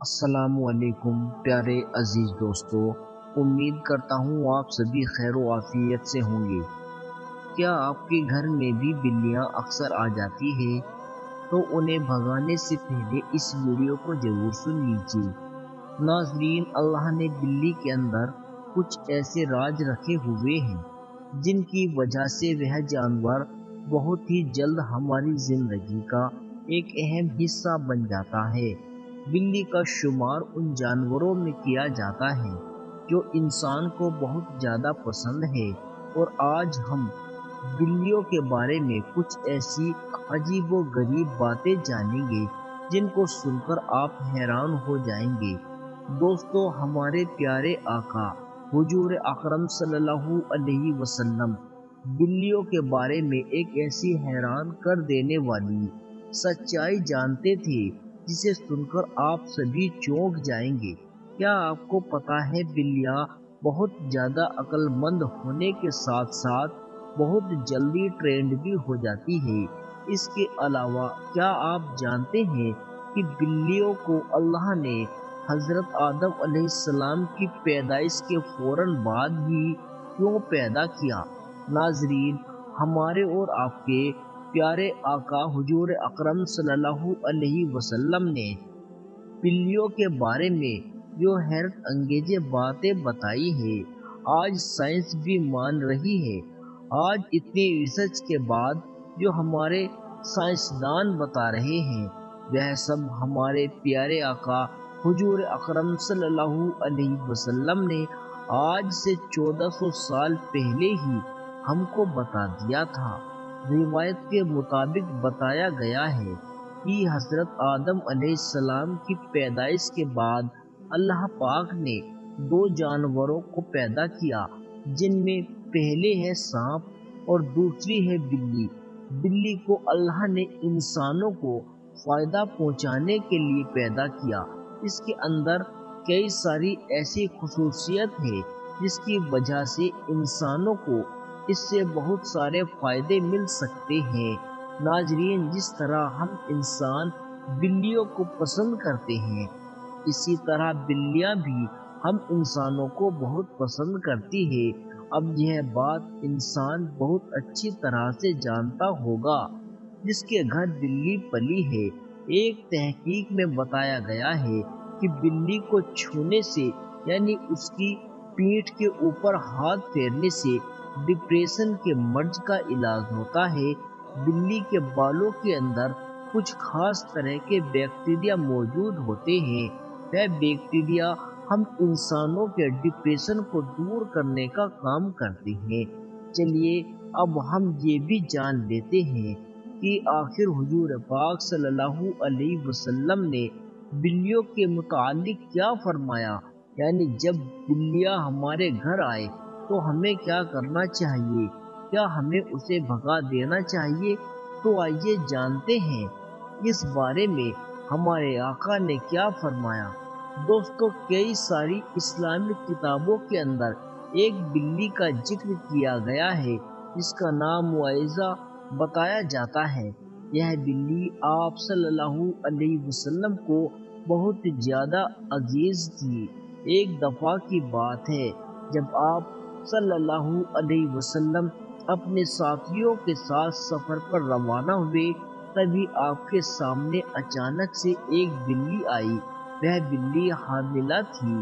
السلام علیکم پیارے عزیز دوستو، امید کرتا ہوں آپ سبھی خیر و عافیت سے ہوں گے۔ کیا آپ کے گھر میں بھی بلیاں اکثر آ جاتی ہیں؟ تو انہیں بھگانے سے پہلے اس ویڈیو کو ضرور سن لیجیے۔ ناظرین، اللہ نے بلی کے اندر کچھ ایسے راز رکھے ہوئے ہیں جن کی وجہ سے وہ جانور بہت ہی جلد ہماری زندگی کا ایک اہم حصہ بن جاتا ہے۔ بلی کا شمار ان جانوروں میں کیا جاتا ہے جو انسان کو بہت زیادہ پسند ہے، اور آج ہم بلیوں کے بارے میں کچھ ایسی عجیب و غریب باتیں جانیں گے جن کو سن کر آپ حیران ہو جائیں گے۔ دوستو، ہمارے پیارے آقا حضور اکرم صلی اللہ علیہ وسلم بلیوں کے بارے میں ایک ایسی حیران کر دینے والی سچائی جانتے تھے جسے سن کر آپ سبھی چونک جائیں گے۔ کیا آپ کو پتا ہے بلیاں بہت زیادہ عقل مند ہونے کے ساتھ ساتھ بہت جلدی ٹرینڈ بھی ہو جاتی ہے؟ اس کے علاوہ کیا آپ جانتے ہیں کہ بلیوں کو اللہ نے حضرت آدم علیہ السلام کی پیدائش کے فوراً بعد ہی کیوں پیدا کیا؟ ناظرین، ہمارے اور آپ کے پیارے آقا حضور اکرم صلی اللہ علیہ وسلم نے بلیوں کے بارے میں جو حیرت انگیز باتیں بتائی ہیں، آج سائنس بھی مان رہی ہے۔ آج اتنی ریسرچ کے بعد جو ہمارے سائنسدان بتا رہے ہیں، وہ سب ہمارے پیارے آقا حضور اکرم صلی اللہ علیہ وسلم نے آج سے 1400 سال پہلے ہی ہم کو بتا دیا تھا۔ روایت کے مطابق بتایا گیا ہے کہ حضرت آدم علیہ السلام کی پیدائش کے بعد اللہ پاک نے 2 جانوروں کو پیدا کیا، جن میں پہلے ہے سانپ اور دوسری ہے بلی۔ بلی کو اللہ نے انسانوں کو فائدہ پہنچانے کے لیے پیدا کیا۔ اس کے اندر کئی ساری ایسی خصوصیت ہے جس کی وجہ سے انسانوں کو اس سے بہت سارے فائدے مل سکتے ہیں۔ ناظرین، جس طرح ہم انسان بلیوں کو پسند کرتے ہیں، اسی طرح بلیاں بھی ہم انسانوں کو بہت پسند کرتی ہے۔ اب یہ بات انسان بہت اچھی طرح سے جانتا ہوگا جس کے گھر بلی پلی ہے۔ ایک تحقیق میں بتایا گیا ہے کہ بلی کو چھونے سے، یعنی اس کی پیٹھ کے اوپر ہاتھ پھیرنے سے ڈپریشن کے مرض کا علاج ہوتا ہے۔ بلی کے بالوں کے اندر کچھ خاص طرح کے بیکٹیریا موجود ہوتے ہیں۔ وہ بیکٹیریا ہم انسانوں کے ڈپریشن کو دور کرنے کا کام کرتے ہیں۔ چلیے اب ہم یہ بھی جان لیتے ہیں کہ آخر حضور پاک صلی اللہ علیہ وسلم نے بلیوں کے متعلق کیا فرمایا، یعنی جب بلیاں ہمارے گھر آئے تو ہمیں کیا کرنا چاہیے؟ کیا ہمیں اسے بھگا دینا چاہیے؟ تو آئیے جانتے ہیں اس بارے میں ہمارے آقا نے کیا فرمایا۔ دوستو، کئی ساری اسلامک کتابوں کے اندر ایک بلی کا ذکر کیا گیا ہے جس کا نام معیزہ بتایا جاتا ہے۔ یہ بلی آپ صلی اللہ علیہ وسلم کو بہت زیادہ عزیز تھی۔ ایک دفعہ کی بات ہے جب آپ صلی اللہ علیہ وسلم اپنے ساتھیوں کے ساتھ سفر پر روانہ ہوئے، تبھی آپ کے سامنے اچانک سے ایک بلی آئی۔ وہ بلی حاملہ تھی،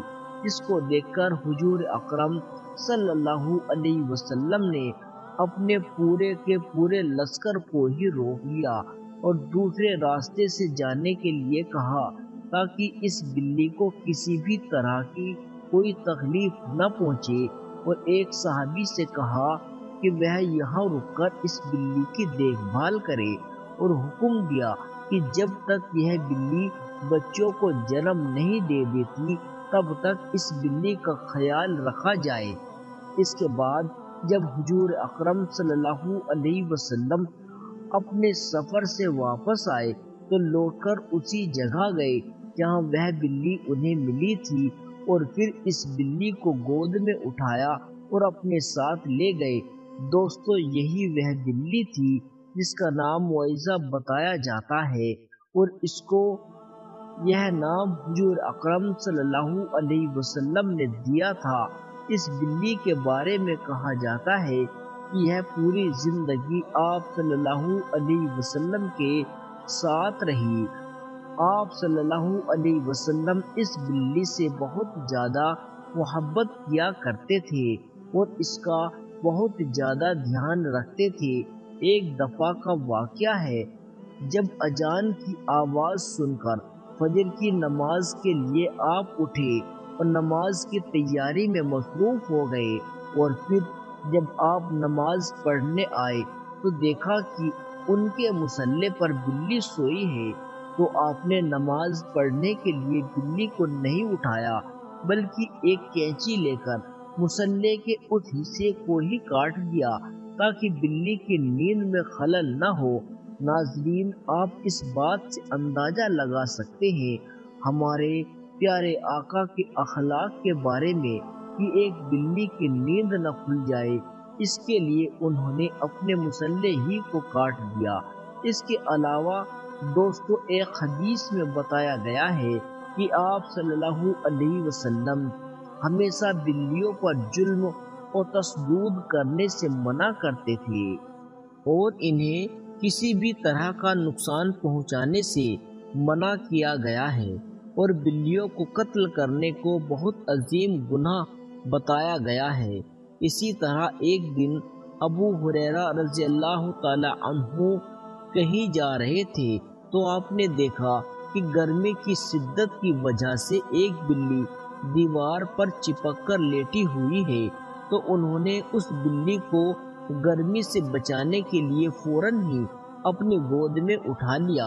جس کو دیکھ کر حضور اکرم صلی اللہ علیہ وسلم نے اپنے پورے کے پورے لشکر کو ہی روک لیا اور دوسرے راستے سے جانے کے لیے کہا تاکہ اس بلی کو کسی بھی طرح کی کوئی تکلیف نہ پہنچے، اور ایک صحابی سے کہا کہ وہ یہاں رک کر اس بلی کی دیکھ بھال کرے، اور حکم دیا کہ جب تک یہ بلی بچوں کو جنم نہیں دے دیتی تب تک اس بلی کا خیال رکھا جائے۔ اس کے بعد جب حضور اکرم صلی اللہ علیہ وسلم اپنے سفر سے واپس آئے تو لوٹ کر اسی جگہ گئے جہاں وہ بلی انہیں ملی تھی، اور پھر اس بلی کو گود میں اٹھایا اور اپنے ساتھ لے گئے۔ دوستو، یہی وہ بلی تھی جس کا نام معیزہ بتایا جاتا ہے، اور اس کو یہ نام حضور اکرم صلی اللہ علیہ وسلم نے دیا تھا۔ اس بلی کے بارے میں کہا جاتا ہے کہ یہ پوری زندگی آپ صلی اللہ علیہ وسلم کے ساتھ رہی۔ آپ صلی اللہ علیہ وسلم اس بلی سے بہت زیادہ محبت کیا کرتے تھے اور اس کا بہت زیادہ دھیان رکھتے تھے۔ ایک دفعہ کا واقعہ ہے، جب اذان کی آواز سن کر فجر کی نماز کے لیے آپ اٹھے اور نماز کی تیاری میں مصروف ہو گئے، اور پھر جب آپ نماز پڑھنے آئے تو دیکھا کہ ان کے مصلی پر بلی سوئی ہے، تو آپ نے نماز پڑھنے کے لیے بلی کو نہیں اٹھایا بلکہ ایک کینچی لے کر مصلی کے اس حصے کو ہی کاٹ دیا تاکہ بلی کی نیند میں خلل نہ ہو۔ ناظرین، آپ اس بات سے اندازہ لگا سکتے ہیں ہمارے پیارے آقا کے اخلاق کے بارے میں کہ ایک بلی کی نیند نہ کھل جائے، اس کے لیے انہوں نے اپنے مصلی ہی کو کاٹ دیا۔ اس کے علاوہ دوستو، ایک حدیث میں بتایا گیا ہے کہ آپ صلی اللہ علیہ وسلم ہمیشہ بلیوں پر ظلم اور تشدد کرنے سے منع کرتے تھے اور انہیں کسی بھی طرح کا نقصان پہنچانے سے منع کیا گیا ہے، اور بلیوں کو قتل کرنے کو بہت عظیم گناہ بتایا گیا ہے۔ اسی طرح ایک دن ابو ہریرہ رضی اللہ تعالی عنہ کہیں جا رہے تھے تو آپ نے دیکھا کہ گرمی کی شدت کی وجہ سے ایک بلی دیوار پر چپک کر لیٹی ہوئی ہے، تو انہوں نے اس بلی کو گرمی سے بچانے کے لیے فوراً ہی اپنی گود میں اٹھا لیا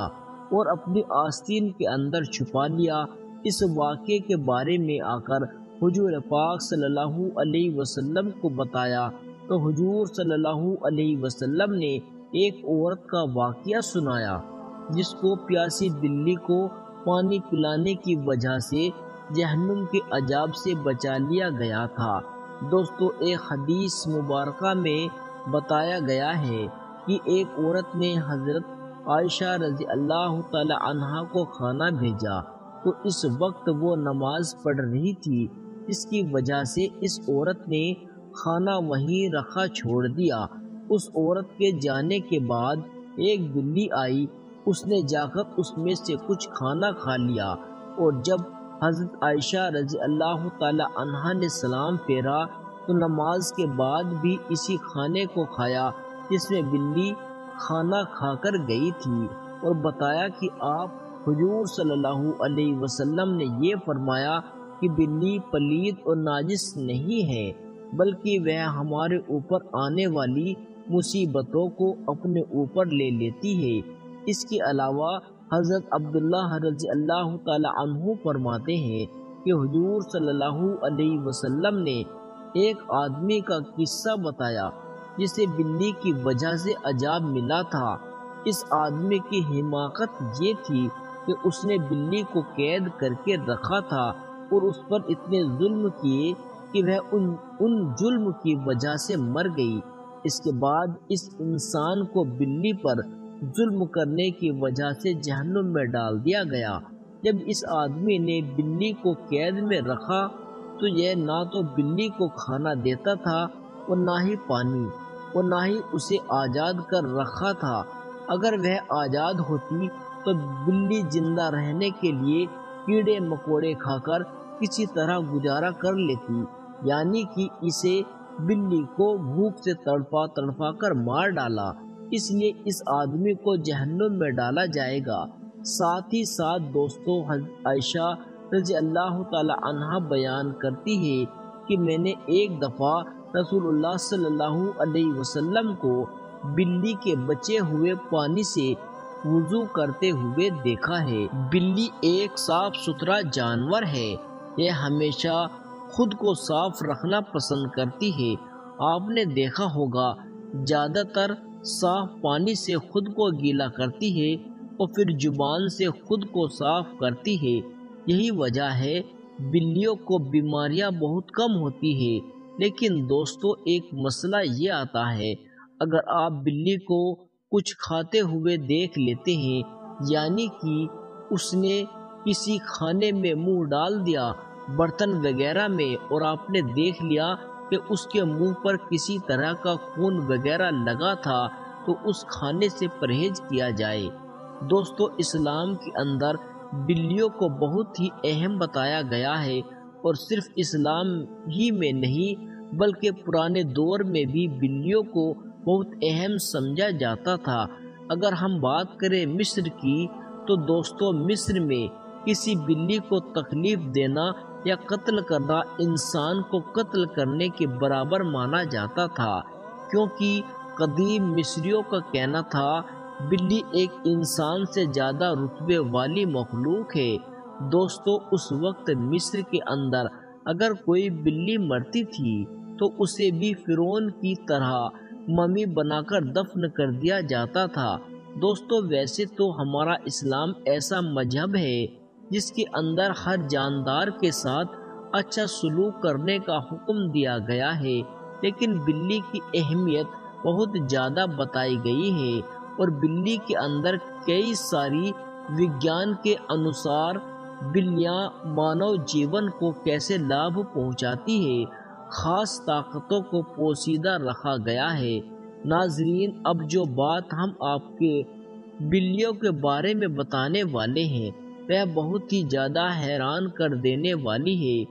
اور اپنی آستین کے اندر چھپا لیا۔ اس واقعے کے بارے میں آ کر حضور پاک صلی اللہ علیہ وسلم کو بتایا تو حضور صلی اللہ علیہ وسلم نے ایک عورت کا واقعہ سنایا جس کو پیاسی بلی کو پانی پلانے کی وجہ سے جہنم کے عذاب سے بچا لیا گیا تھا۔ دوستو، ایک حدیث مبارکہ میں بتایا گیا ہے کہ ایک عورت نے حضرت عائشہ رضی اللہ تعالی عنہا کو کھانا بھیجا تو اس وقت وہ نماز پڑھ رہی تھی، اس کی وجہ سے اس عورت نے کھانا وہیں رکھا چھوڑ دیا۔ اس عورت کے جانے کے بعد ایک بلی آئی، اس نے جا کر اس میں سے کچھ کھانا کھا لیا، اور جب حضرت عائشہ رضی اللہ تعالی عنہا نے سلام پھیرا تو نماز کے بعد بھی اسی کھانے کو کھایا جس میں بلی کھانا کھا کر گئی تھی، اور بتایا کہ آپ حضور صلی اللہ علیہ وسلم نے یہ فرمایا کہ بلی پلید اور ناجس نہیں ہے بلکہ وہ ہمارے اوپر آنے والی مصیبتوں کو اپنے اوپر لے لیتی ہے۔ اس کے علاوہ حضرت عبداللہ رضی اللہ تعالی عنہ فرماتے ہیں کہ حضور صلی اللہ علیہ وسلم نے ایک آدمی کا قصہ بتایا جسے بلی کی وجہ سے عذاب ملا تھا۔ اس آدمی کی حماقت یہ تھی کہ اس نے بلی کو قید کر کے رکھا تھا اور اس پر اتنے ظلم کیے کہ وہ ان ظلم کی وجہ سے مر گئی۔ اس کے بعد اس انسان کو بلی پر ظلم کرنے کی وجہ سے جہنم میں ڈال دیا گیا۔ جب اس آدمی نے بلی کو قید میں رکھا تو یہ نہ تو بلی کو کھانا دیتا تھا اور نہ ہی پانی، اور نہ ہی اسے آزاد کر رکھا تھا۔ اگر وہ آزاد ہوتی تو بلی زندہ رہنے کے لیے کیڑے مکوڑے کھا کر کسی طرح گزارا کر لیتی، یعنی کہ اسے بلی کو بھوک سے تڑپا تڑپا کر مار ڈالا، اس لیے اس آدمی کو جہنم میں ڈالا جائے گا۔ ساتھ ہی ساتھ دوستو، حضرت عائشہ رضی اللہ تعالی عنہا بیان کرتی ہے کہ میں نے ایک دفعہ رسول اللہ صلی اللہ علیہ وسلم کو بلی کے بچے ہوئے پانی سے وضو کرتے ہوئے دیکھا ہے۔ بلی ایک صاف ستھرا جانور ہے، یہ ہمیشہ خود کو صاف رکھنا پسند کرتی ہے۔ آپ نے دیکھا ہوگا زیادہ تر صاف پانی سے خود کو گیلا کرتی ہے اور پھر زبان سے خود کو صاف کرتی ہے۔ یہی وجہ ہے بلیوں کو بیماریاں بہت کم ہوتی ہے۔ لیکن دوستو، ایک مسئلہ یہ آتا ہے، اگر آپ بلی کو کچھ کھاتے ہوئے دیکھ لیتے ہیں، یعنی کہ اس نے کسی کھانے میں منہ ڈال دیا، برتن وغیرہ میں، اور آپ نے دیکھ لیا کہ اس کے منہ پر کسی طرح کا خون وغیرہ لگا تھا، تو اس کھانے سے پرہیز کیا جائے۔ دوستو، اسلام کے اندر بلیوں کو بہت ہی اہم بتایا گیا ہے، اور صرف اسلام ہی میں نہیں بلکہ پرانے دور میں بھی بلیوں کو بہت اہم سمجھا جاتا تھا۔ اگر ہم بات کریں مصر کی، تو دوستو مصر میں کسی بلی کو تکلیف دینا یا قتل کرنا انسان کو قتل کرنے کے برابر مانا جاتا تھا، کیونکہ قدیم مصریوں کا کہنا تھا بلی ایک انسان سے زیادہ رتبے والی مخلوق ہے۔ دوستو، اس وقت مصر کے اندر اگر کوئی بلی مرتی تھی تو اسے بھی فرعون کی طرح ممی بنا کر دفن کر دیا جاتا تھا۔ دوستو، ویسے تو ہمارا اسلام ایسا مذہب ہے جس کے اندر ہر جاندار کے ساتھ اچھا سلوک کرنے کا حکم دیا گیا ہے، لیکن بلی کی اہمیت بہت زیادہ بتائی گئی ہے، اور بلی کے اندر کئی ساری وگیان کے انوسار بلیاں مانو جیون کو کیسے لابھ پہنچاتی ہے، خاص طاقتوں کو پوشیدہ رکھا گیا ہے۔ ناظرین، اب جو بات ہم آپ کے بلیوں کے بارے میں بتانے والے ہیں وہ بہت ہی زیادہ حیران کر دینے والی ہے۔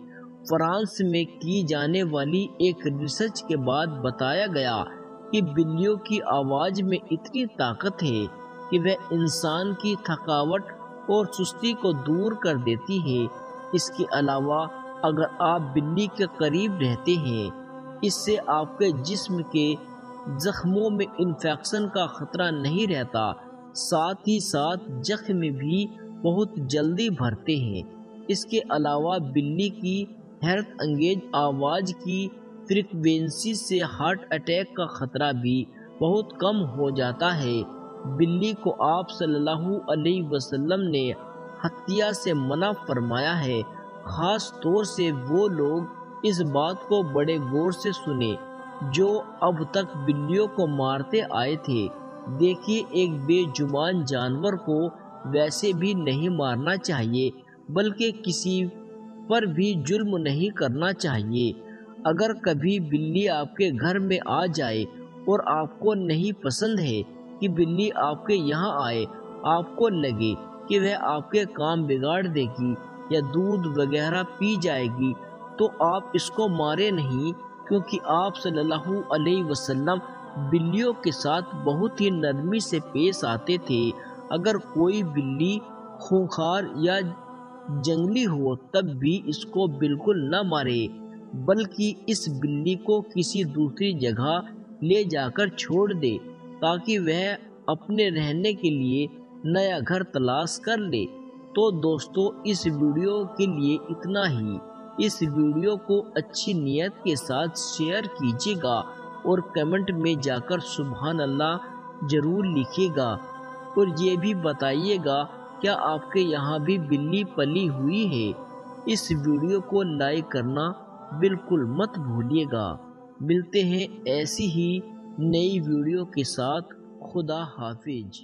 فرانس میں کی جانے والی ایک ریسرچ کے بعد بتایا گیا کہ بلیوں کی آواز میں اتنی طاقت ہے کہ وہ انسان کی تھکاوٹ اور سستی کو دور کر دیتی ہے۔ اس کے علاوہ اگر آپ بلی کے قریب رہتے ہیں، اس سے آپ کے جسم کے زخموں میں انفیکشن کا خطرہ نہیں رہتا، ساتھ ہی ساتھ زخم بھی بہت جلدی بھرتے ہیں۔ اس کے علاوہ بلی کی حیرت انگیز آواز کی فریکوینسی سے ہارٹ اٹیک کا خطرہ بھی بہت کم ہو جاتا ہے۔ بلی کو آپ صلی اللہ علیہ وسلم نے ہتیا سے منع فرمایا ہے۔ خاص طور سے وہ لوگ اس بات کو بڑے غور سے سنیں جو اب تک بلیوں کو مارتے آئے تھے۔ دیکھیے، ایک بے جرم جانور کو ویسے بھی نہیں مارنا چاہیے، بلکہ کسی پر بھی ظلم نہیں کرنا چاہیے۔ اگر کبھی بلی آپ کے گھر میں آ جائے اور آپ کو نہیں پسند ہے کہ بلی آپ کے یہاں آئے، آپ کو لگے کہ وہ آپ کے کام بگاڑ دے گی یا دودھ وغیرہ پی جائے گی، تو آپ اس کو مارے نہیں، کیونکہ آپ صلی اللہ علیہ وسلم بلیوں کے ساتھ بہت ہی نرمی سے پیش آتے تھے۔ اگر کوئی بلی خونخوار یا جنگلی ہو تب بھی اس کو بالکل نہ مارے، بلکہ اس بلی کو کسی دوسری جگہ لے جا کر چھوڑ دے تاکہ وہ اپنے رہنے کے لیے نیا گھر تلاش کر لے۔ تو دوستو، اس ویڈیو کے لیے اتنا ہی۔ اس ویڈیو کو اچھی نیت کے ساتھ شیئر کیجیے گا اور کمنٹ میں جا کر سبحان اللہ ضرور لکھیے گا، اور یہ بھی بتائیے گا کیا آپ کے یہاں بھی بلی پلی ہوئی ہے۔ اس ویڈیو کو لائک کرنا بالکل مت بھولیے گا۔ ملتے ہیں ایسی ہی نئی ویڈیو کے ساتھ۔ خدا حافظ۔